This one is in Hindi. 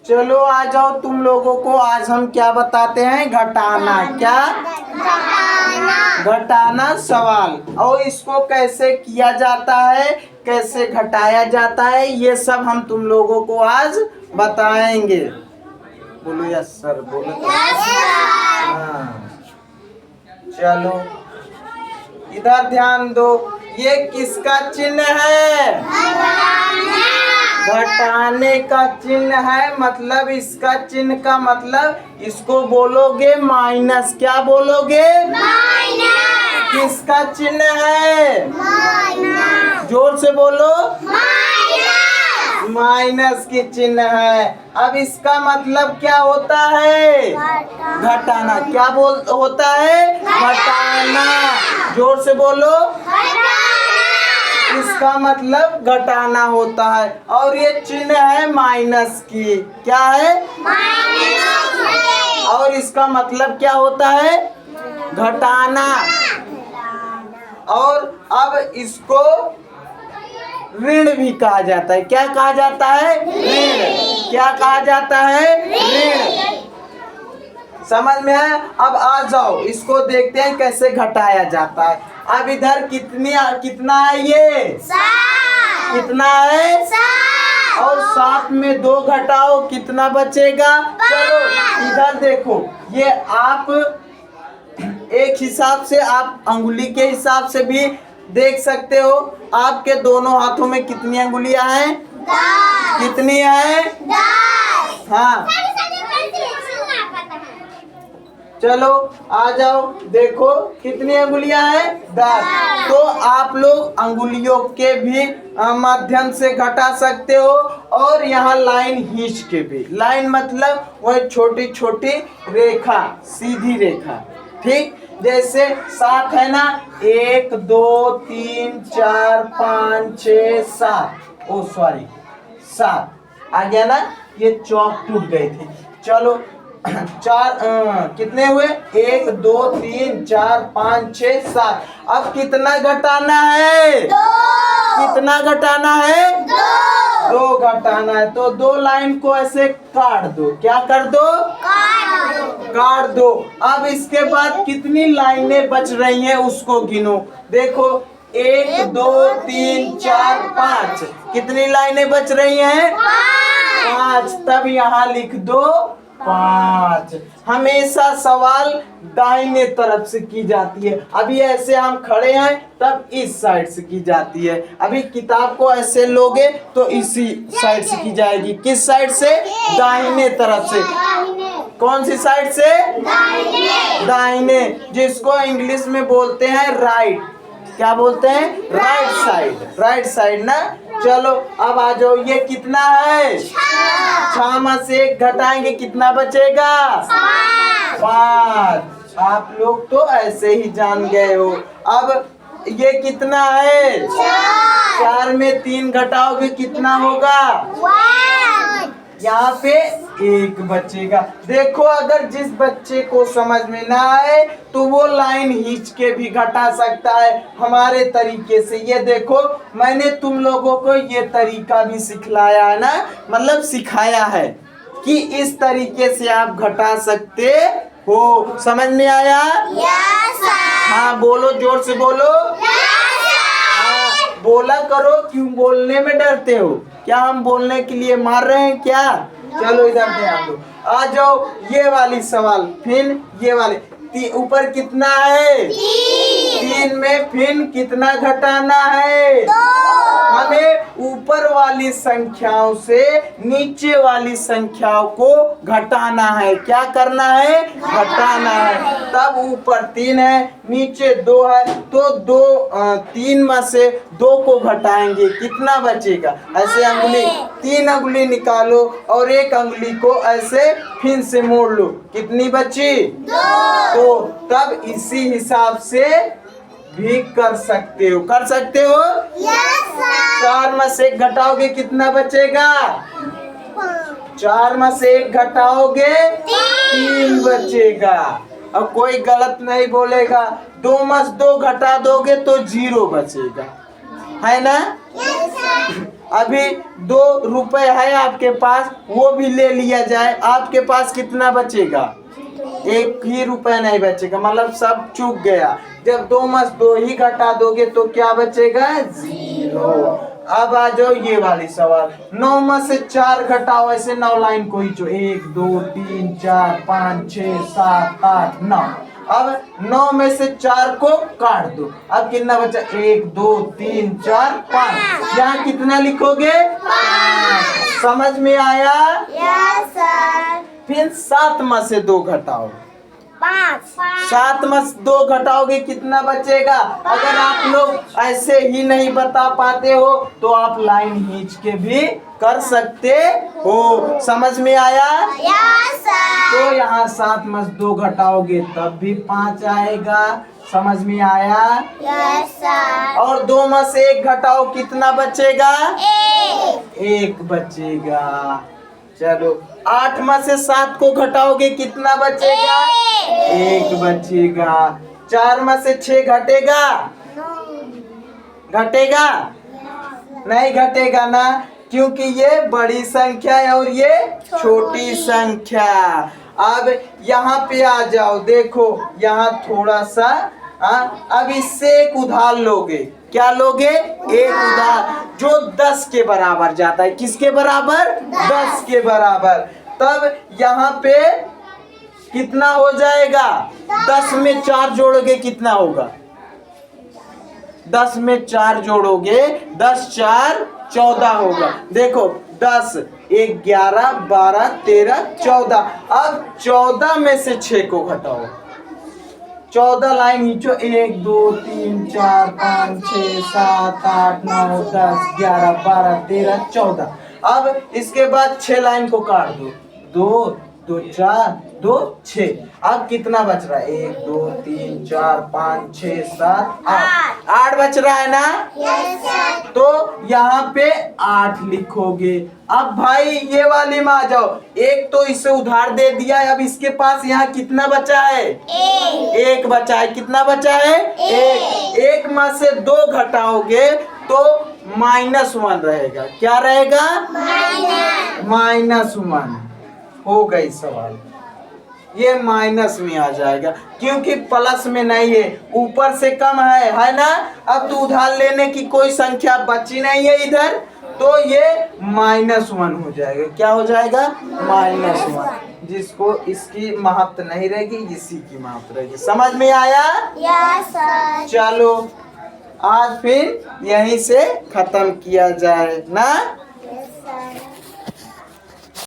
चलो आ जाओ, तुम लोगों को आज हम क्या बताते हैं, घटाना। क्या? घटाना सवाल। और इसको कैसे किया जाता है, कैसे घटाया जाता है, ये सब हम तुम लोगों को आज बताएंगे। बोलो यस सर, बोलो हाँ। चलो इधर ध्यान दो, ये किसका चिन्ह है? घटाने का चिन्ह है। मतलब इसका चिन्ह का मतलब इसको बोलोगे माइनस। क्या बोलोगे? माइनस। किसका चिन्ह है? माइनस। जोर से बोलो। माइनस। माइनस की चिन्ह है। अब इसका मतलब क्या होता है? घटाना। क्या होता है? घटाना। जोर से बोलो। इसका मतलब घटाना होता है। और ये चिन्ह है माइनस की। क्या है? माइनस। और इसका मतलब क्या होता है? घटाना। और अब इसको ऋण भी कहा जाता है। क्या कहा जाता है? ऋण। क्या कहा जाता है? ऋण। समझ में है? अब आ जाओ, इसको देखते हैं कैसे घटाया जाता है। अब इधर कितना है ये? 7। कितना है? 7। और 7 में 2 घटाओ, कितना बचेगा? चलो इधर देखो, ये आप एक हिसाब से, आप अंगुली के हिसाब से भी देख सकते हो। आपके दोनों हाथों में कितनी अंगुलियां हैं? 10। कितनी है? 10। हाँ चलो आ जाओ, देखो कितनी अंगुलियां हैं? 10। तो आप लोग अंगुलियों के भी माध्यम से घटा सकते हो, और यहाँ लाइन खींच के भी। लाइन मतलब वह छोटी छोटी रेखा, सीधी रेखा। ठीक, जैसे 7 है ना, 1 2 3 4 5 6 7। ओ सॉरी 7 आ गया ना, ये चौक टूट गई थी। चलो कितने हुए? 1 2 3 4 5 6 7। अब कितना घटाना है? 2। कितना घटाना है? 2 घटाना है। तो 2 लाइन को ऐसे काट दो। क्या कर दो? काट दो। अब इसके बाद कितनी लाइनें बच रही हैं उसको गिनो। देखो 1 2 3 4 5। कितनी लाइनें बच रही हैं? 5। तब यहाँ लिख दो 5। हमेशा सवाल दाहिने तरफ से की जाती है। अभी ऐसे हम खड़े हैं तब इस साइड से की जाती है। अभी किताब को ऐसे लोगे तो इसी साइड से की जाएगी। किस साइड से? दाहिने तरफ से। कौन सी साइड से? दाहिने, जिसको इंग्लिश में बोलते हैं राइट। क्या बोलते हैं? Right side. राइट साइड ना। चलो अब आ जाओ, ये कितना है? 6 में से 1 घटाएंगे, कितना बचेगा? 5। आप लोग तो ऐसे ही जान गए हो। अब ये कितना है? 4 में 3 घटाओगे, कितना होगा? यहाँ पे 1 बचेगा। देखो अगर जिस बच्चे को समझ में ना आए तो वो लाइन खींच के भी घटा सकता है हमारे तरीके से। ये देखो मैंने तुम लोगों को ये तरीका भी सिखलाया है ना, मतलब सिखाया है कि इस तरीके से आप घटा सकते हो। समझ में आया? Yes sir. हाँ बोलो, जोर से बोलो। Yes sir. बोला करो, क्यों बोलने में डरते हो? क्या हम बोलने के लिए मार रहे हैं क्या? चलो इधर ध्यान दो, आ जाओ ये वाली सवाल। फिर ये वाले ऊपर कितना है? 3 में फिर कितना घटाना है? 2। हमें ऊपर वाली संख्याओं से नीचे वाली संख्याओं को घटाना है। क्या करना है? घटाना है। तब ऊपर 3 है, नीचे 2 है, तो 3 में से 2 को घटाएंगे, कितना बचेगा? ऐसे अंगुली 3 अंगुली निकालो और 1 अंगुली को ऐसे फिर से मोड़ लो, कितनी बची? 2। तो तब इसी हिसाब से भी कर सकते हो। कर सकते हो? Yes sir. 4 में से 1 घटाओगे, कितना बचेगा? 4 में से 1 घटाओगे, 3 बचेगा। अब कोई गलत नहीं बोलेगा। 2 में से 2 घटा दोगे तो 0 बचेगा, है ना? Yes sir. अभी 2 रुपए है आपके पास, वो भी ले लिया जाए, आपके पास कितना बचेगा? 1 ही रुपया नहीं बचेगा, मतलब सब चूक गया। जब 2 में 2 ही घटा दोगे तो क्या बचेगा? 0। अब आ जाओ ये वाली सवाल, 9 में से 4 घटाओ, ऐसे 9 लाइन को ही जो 1 2 3 4 5 6 7 8 9। अब 9 में से 4 को काट दो, अब कितना बचा? 1 2 3 4 5। यहाँ कितना लिखोगे? 5। समझ में आया? Yes sir. फिर 7 में से 2 घटाओ, 5। 7 में से 2 घटाओगे कितना बचेगा? अगर आप लोग ऐसे ही नहीं बता पाते हो तो आप लाइन खींच के भी कर सकते हो। समझ में आया? Yes sir. तो यहाँ 7 में से 2 घटाओगे तब भी 5 आएगा। समझ में आया? Yes sir. और 2 में से 1 घटाओ, कितना बचेगा? 1। 1 बचेगा। चलो 8 में से 7 को घटाओगे कितना बचेगा? 1 बचेगा। 4 में से 6 घटेगा? घटेगा? नहीं घटेगा ना, क्योंकि ये बड़ी संख्या है और ये छोटी संख्या। अब यहाँ पे आ जाओ, देखो यहाँ थोड़ा सा, अब इससे एक उधार लोगे। क्या लोगे? एक उधार, जो 10 के बराबर जाता है। किसके बराबर? 10 के बराबर। तब यहाँ पे कितना हो जाएगा? 10 में 4 जोड़ोगे कितना होगा? 10 में 4 जोड़ोगे, 10 4 14 होगा। देखो 10 1 11 12 13 14। अब 14 में से 6 को घटाओ, 14 लाइन खींचो, 1 2 3 4 5 6 7 8 9 10 11 12 13 14। अब इसके बाद 6 लाइन को काट दो, 2 2 4 2 6। अब कितना बच रहा है? 1 2 3 4 5 6 7 8। 8 बच रहा है ना? Yes sir. तो यहाँ पे 8 लिखोगे। अब भाई ये वाली में आ जाओ, एक तो इसे उधार दे दिया है, अब इसके पास यहाँ कितना बचा है? 1 बचा है। कितना बचा है? 1। 1 में से 2 घटाओगे तो -1 रहेगा। क्या रहेगा? -1। हो गई सवाल, ये माइनस में आ जाएगा क्योंकि प्लस में नहीं है, ऊपर से कम है ना। अब तो उधार लेने की कोई संख्या बची नहीं है इधर, तो ये -1 हो जाएगा। क्या हो जाएगा? -1। जिसको इसकी महत्व नहीं रहेगी, इसी की महत्व रहेगी। समझ में आया? Yes sir. चलो आज फिर यहीं से खत्म किया जाए ना।